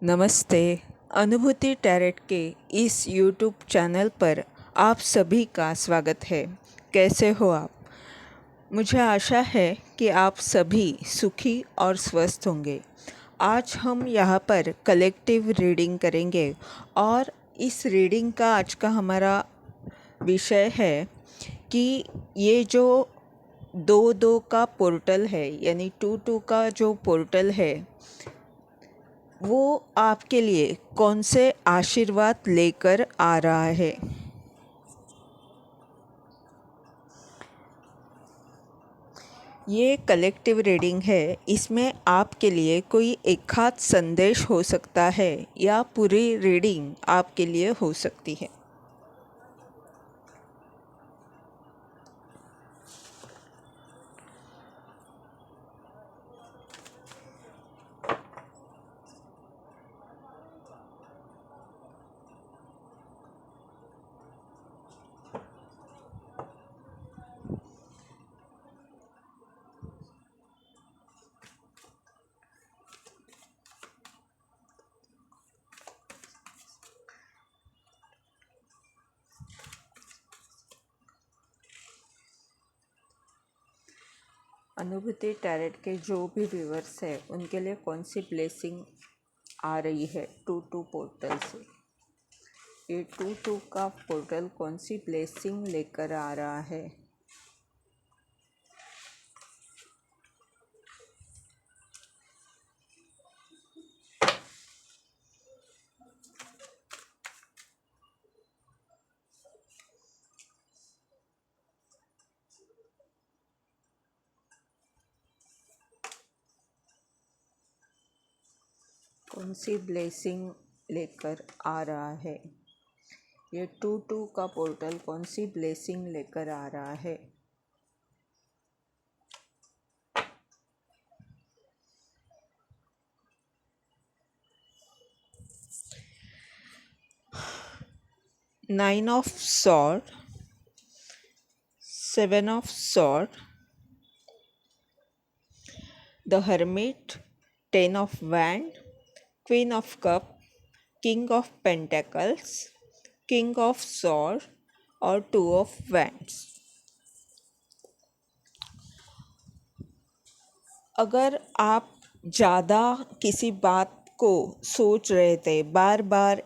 नमस्ते। अनुभूति टैरेट के इस यूट्यूब चैनल पर आप सभी का स्वागत है। कैसे हो आप? मुझे आशा है कि आप सभी सुखी और स्वस्थ होंगे। आज हम यहाँ पर कलेक्टिव रीडिंग करेंगे और इस रीडिंग का आज का हमारा विषय है कि ये जो 2-2 का पोर्टल है, यानी 2-2 का जो पोर्टल है, वो आपके लिए कौन से आशीर्वाद लेकर आ रहा है। ये कलेक्टिव रीडिंग है। इसमें आपके लिए कोई एक आध संदेश हो सकता है या पूरी रीडिंग आपके लिए हो सकती है। अनुभूति टैरेट के जो भी व्यूअर्स है उनके लिए कौन सी ब्लेसिंग आ रही है 2-2 पोर्टल से। ये 2-2 का पोर्टल कौन सी ब्लेसिंग लेकर आ रहा है। कौन सी ब्लेसिंग लेकर आ रहा है। ये 2-2 का पोर्टल कौन सी ब्लेसिंग लेकर आ रहा है। Nine of Swords, Seven of Swords, the Hermit, Ten of Wands, Queen of Cups, King of Pentacles, King of Swords और Two of Wands। अगर आप ज़्यादा किसी बात को सोच रहे थे, बार बार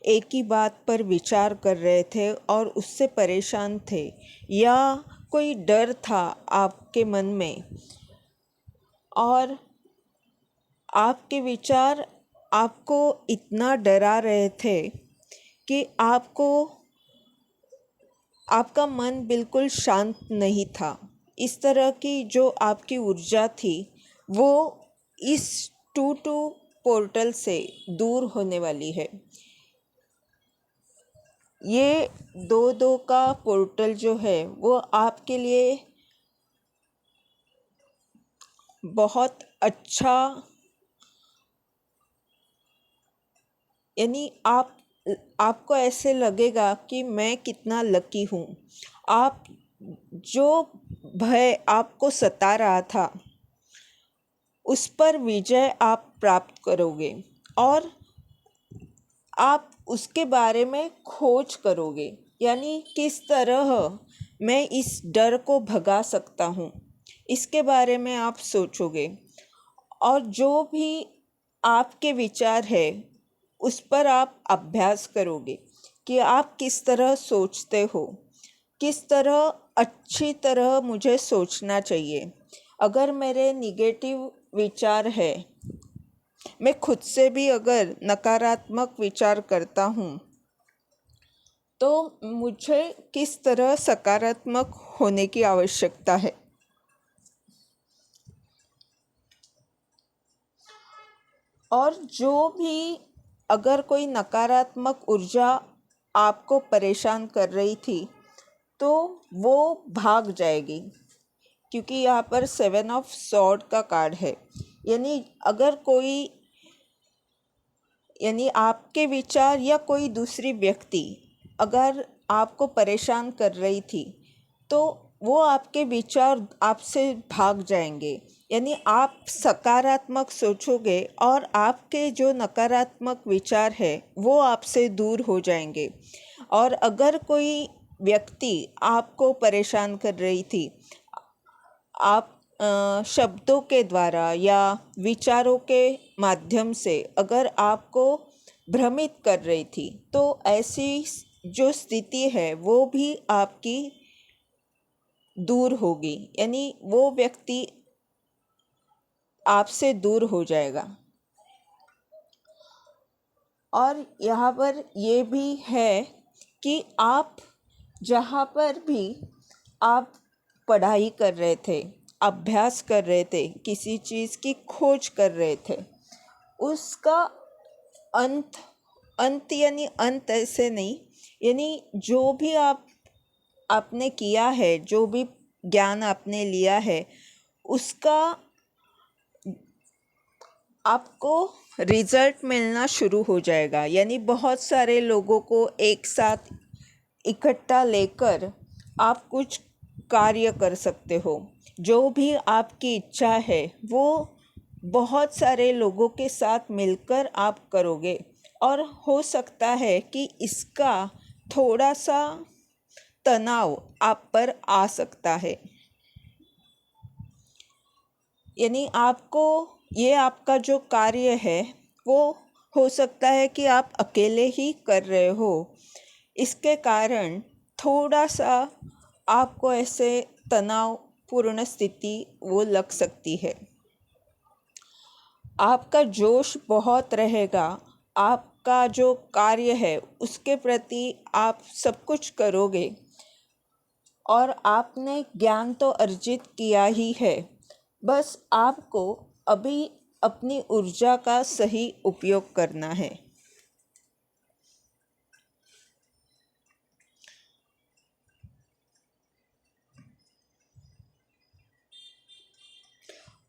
एक ही बात पर विचार कर रहे थे और उससे परेशान थे, या कोई डर था आपके मन में और आपके विचार आपको इतना डरा रहे थे कि आपका मन बिल्कुल शांत नहीं था। इस तरह की जो आपकी ऊर्जा थी वो इस 2-2 पोर्टल से दूर होने वाली है। ये 2-2 का पोर्टल जो है वो आपके लिए बहुत अच्छा, यानी आपको ऐसे लगेगा कि मैं कितना लकी हूँ। आप जो भय आपको सता रहा था उस पर विजय आप प्राप्त करोगे और आप उसके बारे में खोज करोगे, यानी किस तरह मैं इस डर को भगा सकता हूँ, इसके बारे में आप सोचोगे। और जो भी आपके विचार है उस पर आप अभ्यास करोगे कि आप किस तरह सोचते हो, किस तरह अच्छी तरह मुझे सोचना चाहिए। अगर मेरे निगेटिव विचार है, मैं खुद से भी अगर नकारात्मक विचार करता हूँ तो मुझे किस तरह सकारात्मक होने की आवश्यकता है। और जो भी अगर कोई नकारात्मक ऊर्जा आपको परेशान कर रही थी तो वो भाग जाएगी, क्योंकि यहाँ पर 7 ऑफ सॉर्ड का कार्ड है। यानी आपके विचार या कोई दूसरी व्यक्ति अगर आपको परेशान कर रही थी तो वो आपके विचार आपसे भाग जाएंगे यानी आप सकारात्मक सोचोगे और आपके जो नकारात्मक विचार है वो आपसे दूर हो जाएंगे। और अगर कोई व्यक्ति आपको परेशान कर रही थी, आप शब्दों के द्वारा या विचारों के माध्यम से अगर आपको भ्रमित कर रही थी, तो ऐसी जो स्थिति है वो भी आपकी दूर होगी, यानी वो व्यक्ति आपसे दूर हो जाएगा। और यहाँ पर ये भी है कि आप जहाँ पर भी आप पढ़ाई कर रहे थे, अभ्यास कर रहे थे, किसी चीज़ की खोज कर रहे थे, उसका अंत अंत यानी अंत ऐसे नहीं, यानी जो भी आपने किया है, जो भी ज्ञान आपने लिया है, उसका आपको रिजल्ट मिलना शुरू हो जाएगा। यानी बहुत सारे लोगों को एक साथ इकट्ठा लेकर आप कुछ कार्य कर सकते हो। जो भी आपकी इच्छा है वो बहुत सारे लोगों के साथ मिलकर आप करोगे, और हो सकता है कि इसका थोड़ा सा तनाव आप पर आ सकता है। यानी आपको ये आपका जो कार्य है वो हो सकता है कि आप अकेले ही कर रहे हो, इसके कारण थोड़ा सा आपको ऐसे तनावपूर्ण स्थिति वो लग सकती है। आपका जोश बहुत रहेगा, आपका जो कार्य है उसके प्रति आप सब कुछ करोगे, और आपने ज्ञान तो अर्जित किया ही है, बस आपको अभी अपनी ऊर्जा का सही उपयोग करना है।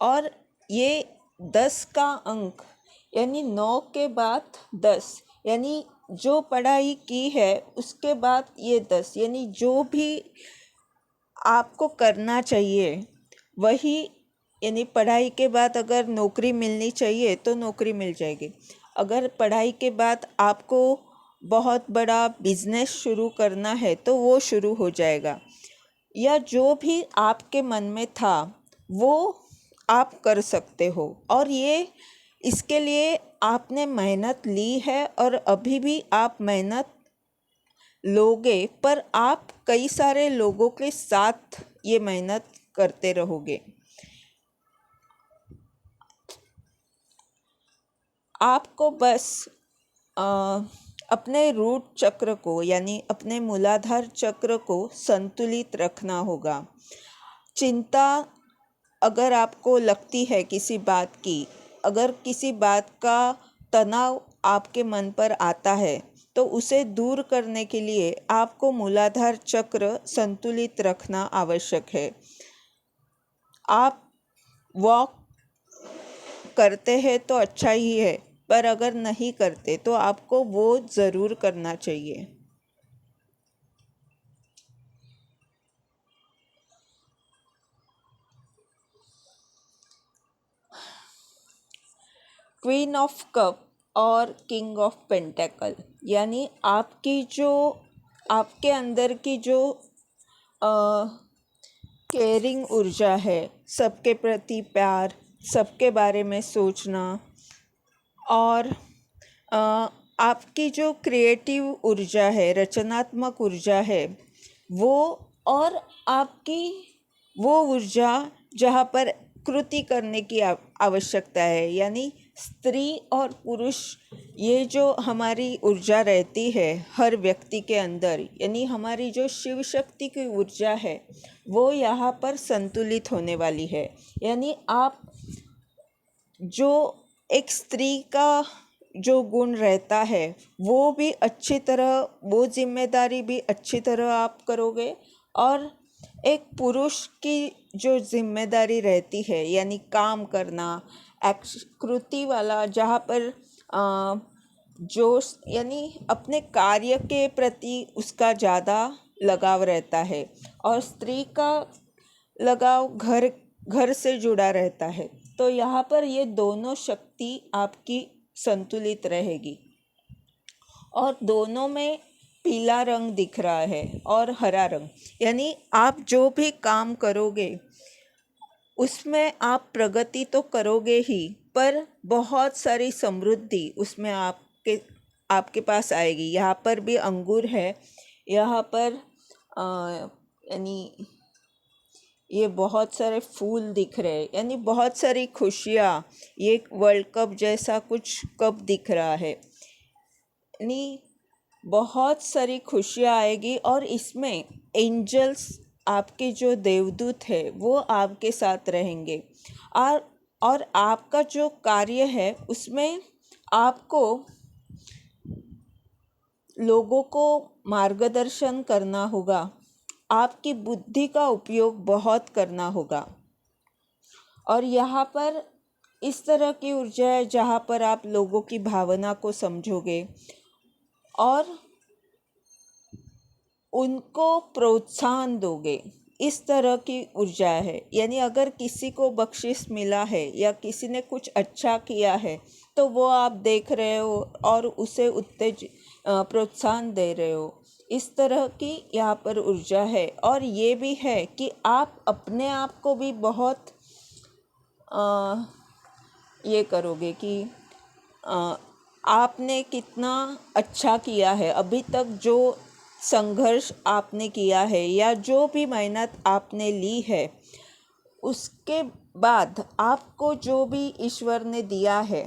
और ये 10 का अंक यानी 9 के बाद 10, यानी जो पढ़ाई की है उसके बाद ये 10, यानी जो भी आपको करना चाहिए वही, यानी पढ़ाई के बाद अगर नौकरी मिलनी चाहिए तो नौकरी मिल जाएगी। अगर पढ़ाई के बाद आपको बहुत बड़ा बिजनेस शुरू करना है तो वो शुरू हो जाएगा, या जो भी आपके मन में था वो आप कर सकते हो। और ये इसके लिए आपने मेहनत ली है और अभी भी आप मेहनत लोगे, पर आप कई सारे लोगों के साथ ये मेहनत करते रहोगे। आपको बस अपने रूट चक्र को यानी अपने मूलाधार चक्र को संतुलित रखना होगा। चिंता अगर आपको लगती है किसी बात की, अगर किसी बात का तनाव आपके मन पर आता है, तो उसे दूर करने के लिए आपको मूलाधार चक्र संतुलित रखना आवश्यक है। आप वॉक करते हैं तो अच्छा ही है, पर अगर नहीं करते तो आपको वो ज़रूर करना चाहिए। क्वीन ऑफ कप और किंग ऑफ पेंटेकल, यानी आपकी जो आपके अंदर की जो केयरिंग ऊर्जा है, सबके प्रति प्यार, सबके बारे में सोचना, और आपकी जो क्रिएटिव ऊर्जा है, रचनात्मक ऊर्जा है वो, और आपकी वो ऊर्जा जहाँ पर कृति करने की आवश्यकता है, यानी स्त्री और पुरुष, ये जो हमारी ऊर्जा रहती है हर व्यक्ति के अंदर, यानी हमारी जो शिव शक्ति की ऊर्जा है वो यहाँ पर संतुलित होने वाली है। यानी आप जो एक स्त्री का जो गुण रहता है वो भी अच्छी तरह, वो जिम्मेदारी भी अच्छी तरह आप करोगे, और एक पुरुष की जो जिम्मेदारी रहती है यानी काम करना, कृति वाला, जहाँ पर जोश यानी अपने कार्य के प्रति उसका ज़्यादा लगाव रहता है, और स्त्री का लगाव घर से जुड़ा रहता है। तो यहाँ पर ये दोनों शक्ति आपकी संतुलित रहेगी और दोनों में पीला रंग दिख रहा है और हरा रंग, यानी आप जो भी काम करोगे उसमें आप प्रगति तो करोगे ही, पर बहुत सारी समृद्धि उसमें आपके पास आएगी। यहाँ पर भी अंगूर है, यहाँ पर यानी ये बहुत सारे फूल दिख रहे हैं, यानी बहुत सारी खुशियाँ, ये वर्ल्ड कप जैसा कुछ कप दिख रहा है, यानी बहुत सारी खुशियाँ आएगी और इसमें एंजल्स, आपके जो देवदूत है वो आपके साथ रहेंगे। और आपका जो कार्य है उसमें आपको लोगों को मार्गदर्शन करना होगा, आपकी बुद्धि का उपयोग बहुत करना होगा। और यहाँ पर इस तरह की ऊर्जा है जहाँ पर आप लोगों की भावना को समझोगे और उनको प्रोत्साहन दोगे, इस तरह की ऊर्जा है। यानी अगर किसी को बख्शिश मिला है या किसी ने कुछ अच्छा किया है तो वो आप देख रहे हो और उसे प्रोत्साहन दे रहे हो, इस तरह की यहाँ पर ऊर्जा है। और ये भी है कि आप अपने आप को भी बहुत ये करोगे कि आपने कितना अच्छा किया है अभी तक, जो संघर्ष आपने किया है या जो भी मेहनत आपने ली है, उसके बाद आपको जो भी ईश्वर ने दिया है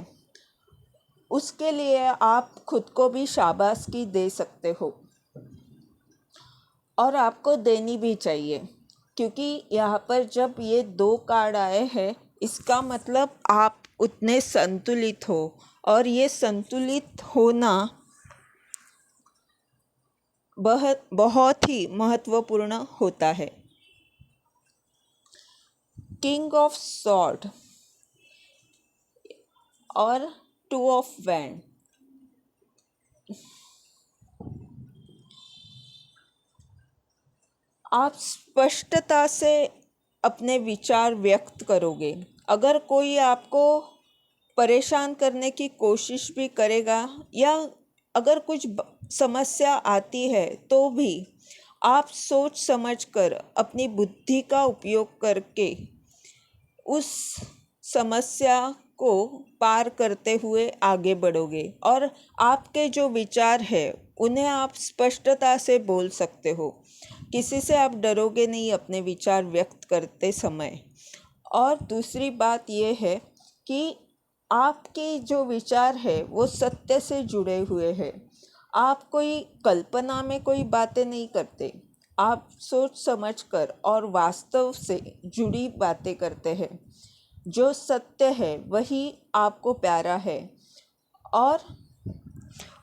उसके लिए आप खुद को भी शाबाशी दे सकते हो और आपको देनी भी चाहिए। क्योंकि यहाँ पर जब ये 2 कार्ड आए हैं, इसका मतलब आप उतने संतुलित हो और ये संतुलित होना बहुत ही महत्वपूर्ण होता है। किंग ऑफ सॉर्ड और 2 ऑफ वैंड, आप स्पष्टता से अपने विचार व्यक्त करोगे। अगर कोई आपको परेशान करने की कोशिश भी करेगा या अगर कुछ समस्या आती है तो भी आप सोच समझ कर अपनी बुद्धि का उपयोग करके उस समस्या को पार करते हुए आगे बढ़ोगे और आपके जो विचार है उन्हें आप स्पष्टता से बोल सकते हो। किसी से आप डरोगे नहीं अपने विचार व्यक्त करते समय। और दूसरी बात यह है कि आपके जो विचार है वो सत्य से जुड़े हुए हैं। आप कोई कल्पना में कोई बातें नहीं करते, आप सोच समझकर और वास्तव से जुड़ी बातें करते हैं। जो सत्य है वही आपको प्यारा है और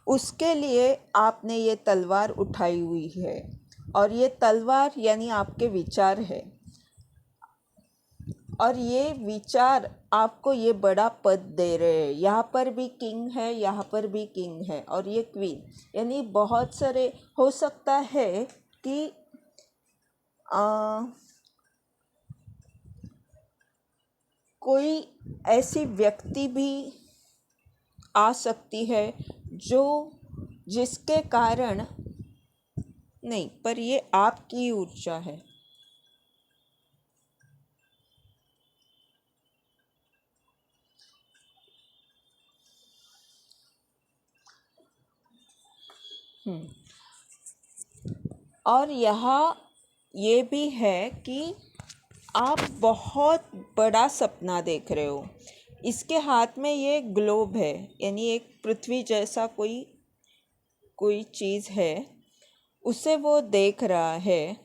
उसके लिए आपने ये तलवार उठाई हुई है और ये तलवार यानी आपके विचार है। और ये विचार आपको ये बड़ा पद दे रहे हैं। यहाँ पर भी किंग है, यहाँ पर भी किंग है और ये क्वीन, यानी बहुत सारे हो सकता है कि कोई ऐसी व्यक्ति भी आ सकती है जो जिसके कारण नहीं, पर ये आपकी ऊर्जा है। और यहाँ ये भी है कि आप बहुत बड़ा सपना देख रहे हो। इसके हाथ में ये ग्लोब है, यानी एक पृथ्वी जैसा कोई चीज़ है, उसे वो देख रहा है।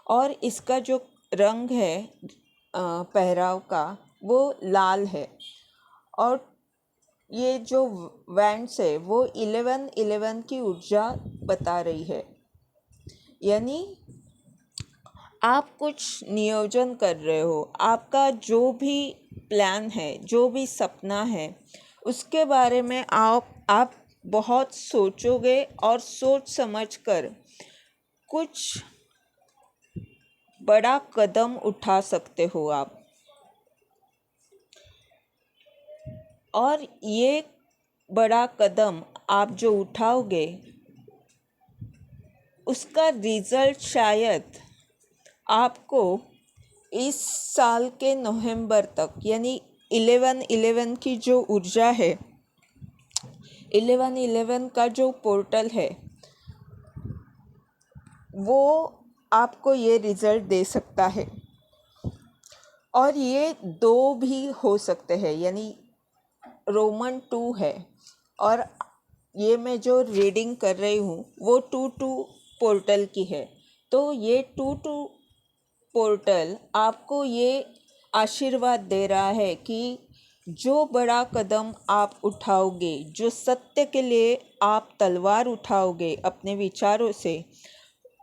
और इसका जो रंग है पहराव का वो लाल है। और ये जो वैंड्स है वो 11-11 की ऊर्जा बता रही है। यानी आप कुछ नियोजन कर रहे हो, आपका जो भी प्लान है, जो भी सपना है, उसके बारे में आप बहुत सोचोगे और सोच समझकर कुछ बड़ा कदम उठा सकते हो आप। और ये बड़ा कदम आप जो उठाओगे उसका रिज़ल्ट शायद आपको इस साल के नवंबर तक, यानी 11/11 की जो ऊर्जा है, 11/11 का जो पोर्टल है, वो आपको ये रिज़ल्ट दे सकता है। और ये 2 भी हो सकते हैं, यानी रोमन 2 है और ये मैं जो रीडिंग कर रही हूँ वो 2/2 पोर्टल की है। तो ये 2/2 पोर्टल आपको ये आशीर्वाद दे रहा है कि जो बड़ा कदम आप उठाओगे, जो सत्य के लिए आप तलवार उठाओगे अपने विचारों से,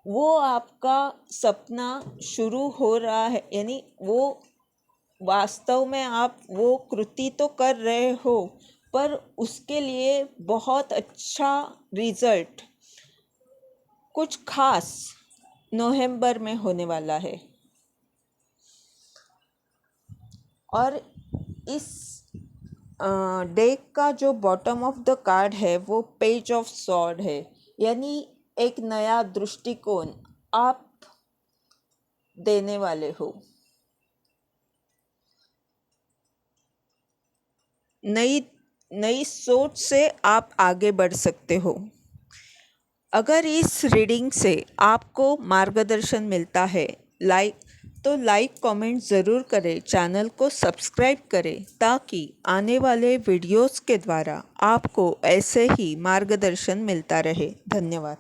वो आपका सपना शुरू हो रहा है, यानी वो वास्तव में आप वो कृति तो कर रहे हो, पर उसके लिए बहुत अच्छा रिजल्ट कुछ खास नवंबर में होने वाला है। और इस डेक का जो बॉटम ऑफ द कार्ड है वो पेज ऑफ सॉर्ड है, यानी एक नया दृष्टिकोण आप देने वाले हो, नई सोच से आप आगे बढ़ सकते हो। अगर इस रीडिंग से आपको मार्गदर्शन मिलता है तो लाइक कमेंट ज़रूर करें, चैनल को सब्सक्राइब करें ताकि आने वाले वीडियोस के द्वारा आपको ऐसे ही मार्गदर्शन मिलता रहे। धन्यवाद।